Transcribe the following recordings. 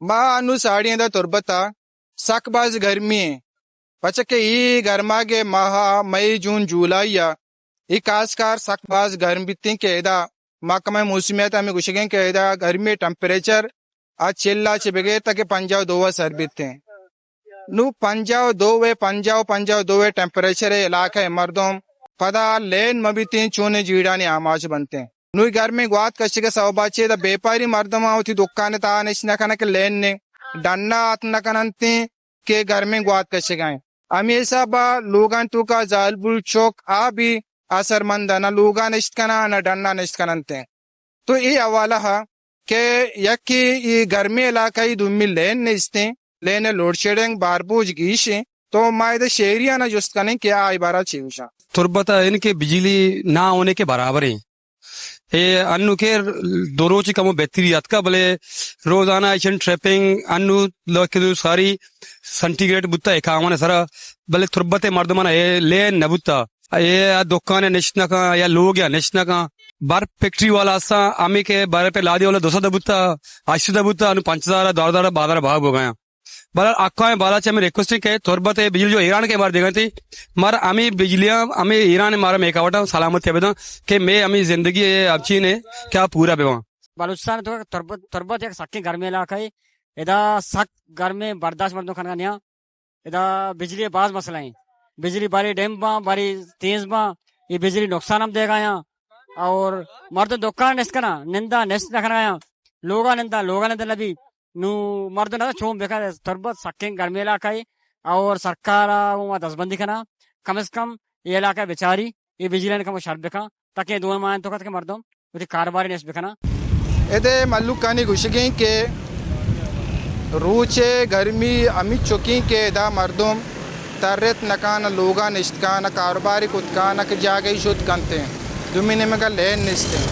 Ma anu saadiyan da turbata sakbaz garmi pachake I garmage maha May June July ya I kaskar sakbaz garm bitin ke da makama musimiyata me gushigen ke da garmi temperature a chilla chibege take panjaw dowa sar bitin nu panjaw dowe temperature ilaka e mardom pada len mabitin chune jidani amaj bante nu garmi gwat kashige sawbache da bepari mardama uti dukkane ta nishna kanake lenne danna atna kananti ke garmi gwat kashige hमेशा ba logan tu ka zalbul chok abi asar mandana logan ishtkana na danna nishkanante to I awala ha ke yakki I garmi ilaka I dummi len niste lene load shedding barbuj gishi तो मायदे शेरिया ना जुस्त कने क्या इबारा चीवशा तुरबता इनके बिजली ना होने के बराबर है ये अन्नु के दो रोज कम बेहतरीत का भले रोजाना एशन ट्रैपिंग अन्नु लोग सारी सेंटीग्रेड बुत्ता एकावन सारा भले तुरबते मर्दमान ये ले नबुत्ता ये दुकान निश्ना का या लोग या निश्ना का बार फैक्ट्री वाला सा आमी के बारे पे लादी वाला दोसा दबुत्ता आशी दबुत्ता अनु 5000 दार बादर भाग हो गया बाला आका में बाला चाहे रिक्वेस्ट के तुरबत बिजली जो ईरान के बार देगा थी मार आमी बिजलियां आमी ईरान मारा मेकावटा सलामत है बेदा कि मैं आमी जिंदगी अच्छी ने क्या पूरा बेवा बलूचिस्तान तो तुरबत एक सक्के घर में इलाका है इधर सक घर में बर्दाश्त मर्दों खाना नहीं इधर बिजली बाज मसला है बिजली बारी डैम बा बारी तेज बा ये बिजली नुकसान हम देगा यहाँ और मर्द दुकान निस्कना निंदा निस्त रखना यहाँ लोगा निंदा लभी नु मर्द ना छोम बेका तुरबत सक्के घर में इलाका है और सरकार वो दसबंदी करना कम से कम ये इलाका बेचारी ये बिजली ने कम शर्त बेका ताकि दोनों मान तो कहते मर्दों उसे कारोबारी निस्त बेकना एदे मल्लुकानी गुशगी के रूचे गर्मी अमित चुकी के दा मर्दों तरत नकान लोगा निश्कान कारोबारी कुत्कान के जागे शुद्ध कंते दुमिने में का लेन निस्ते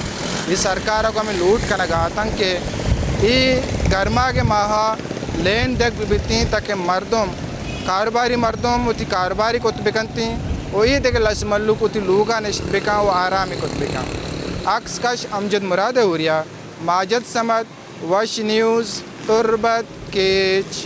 ये सरकार को हमें लूट करना गातंग के ये गर्मा के माहा लेन देख बिबती ताकि मर्दों कारोबारी मर्दों उती कारोबारी कुत बिकंती वो ये देख लस मल्लु कुती लोगा निश्त बिका वो आरामी कुत बिका अक्स कश अमजद मुराद हुरिया माजद समद वश न्यूज़ तुरबत केच